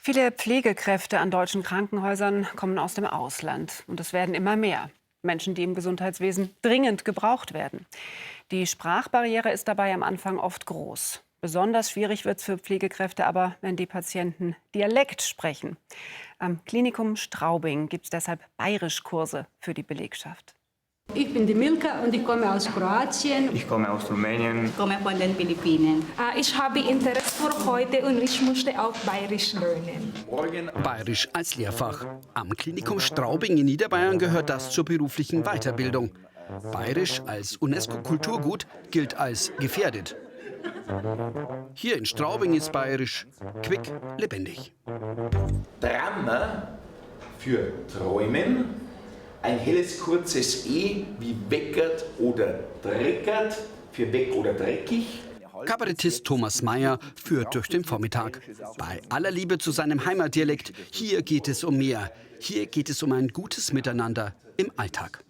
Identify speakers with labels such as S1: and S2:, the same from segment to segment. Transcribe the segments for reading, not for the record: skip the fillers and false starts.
S1: Viele Pflegekräfte an deutschen Krankenhäusern kommen aus dem Ausland. Und es werden immer mehr. Menschen, die im Gesundheitswesen dringend gebraucht werden. Die Sprachbarriere ist dabei am Anfang oft groß. Besonders schwierig wird es für Pflegekräfte aber, wenn die Patienten Dialekt sprechen. Am Klinikum Straubing gibt es deshalb Bayerischkurse für die Belegschaft.
S2: Ich bin die Milka und ich komme aus Kroatien.
S3: Ich komme aus Rumänien.
S4: Ich komme von den Philippinen.
S2: Ich habe Interesse für heute und ich möchte auch Bayerisch lernen.
S5: Bayerisch als Lehrfach. Am Klinikum Straubing in Niederbayern gehört das zur beruflichen Weiterbildung. Bayerisch als UNESCO-Kulturgut gilt als gefährdet. Hier in Straubing ist Bayerisch quick, lebendig.
S6: Drama für Träumen. Ein helles, kurzes E wie weckert oder dreckert, für weg oder dreckig.
S5: Kabarettist Thomas Mayer führt durch den Vormittag. Bei aller Liebe zu seinem Heimatdialekt, hier geht es um mehr. Hier geht es um ein gutes Miteinander im Alltag.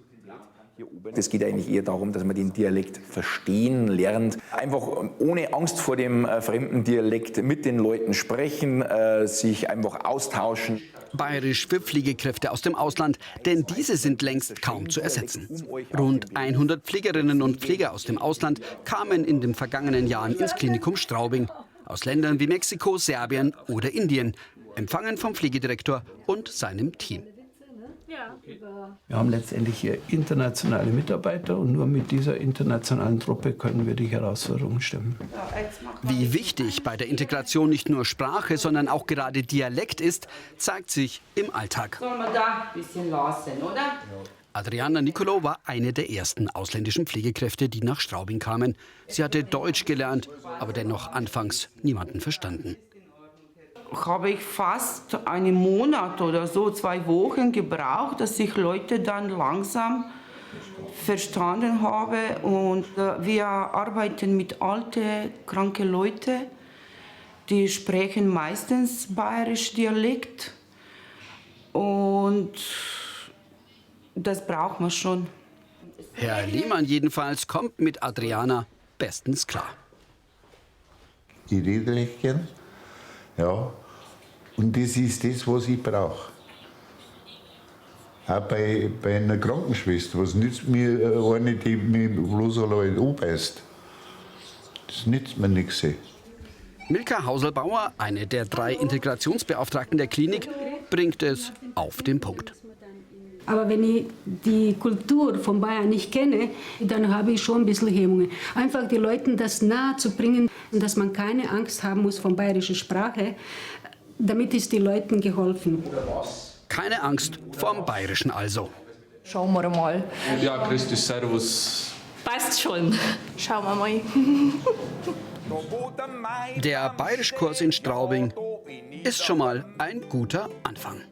S6: Es geht eigentlich eher darum, dass man den Dialekt verstehen lernt. Einfach ohne Angst vor dem fremden Dialekt mit den Leuten sprechen, sich einfach austauschen.
S5: Bayerisch für Pflegekräfte aus dem Ausland, denn diese sind längst kaum zu ersetzen. Rund 100 Pflegerinnen und Pfleger aus dem Ausland kamen in den vergangenen Jahren ins Klinikum Straubing. Aus Ländern wie Mexiko, Serbien oder Indien. Empfangen vom Pflegedirektor und seinem Team.
S7: Wir haben letztendlich hier internationale Mitarbeiter und nur mit dieser internationalen Truppe können wir die Herausforderungen stemmen.
S5: Wie wichtig bei der Integration nicht nur Sprache, sondern auch gerade Dialekt ist, zeigt sich im Alltag.
S4: Sollen wir da ein bisschen lassen, oder?
S5: Adriana Nicolo war eine der ersten ausländischen Pflegekräfte, die nach Straubing kamen. Sie hatte Deutsch gelernt, aber dennoch anfangs niemanden verstanden.
S8: Habe ich fast einen Monat oder so, 2 Wochen gebraucht, dass ich Leute dann langsam verstanden habe. Und wir arbeiten mit alten, kranken Leuten, die sprechen meistens bayerisch Dialekt. Und das braucht man schon.
S5: Herr Lehmann jedenfalls kommt mit Adriana bestens klar.
S9: Die Dialekt kennen. Ja, und das ist das, was ich brauche. Auch bei einer Krankenschwester. Was nützt mir eine, die mich bloß allein anbeißt? Das nützt mir nichts.
S5: Milka Hauselbauer, eine der 3 Integrationsbeauftragten der Klinik, bringt es auf den Punkt.
S2: Aber wenn ich die Kultur von Bayern nicht kenne, dann habe ich schon ein bisschen Hemmungen. Einfach den Leuten das nahe zu bringen, dass man keine Angst haben muss vor bayerischer Sprache, damit ist den Leuten geholfen.
S5: Keine Angst vorm Bayerischen also.
S10: Schauen wir mal.
S11: Ja, grüß dich, servus.
S10: Passt schon. Schauen wir mal.
S5: Der Bayerischkurs in Straubing ist schon mal ein guter Anfang.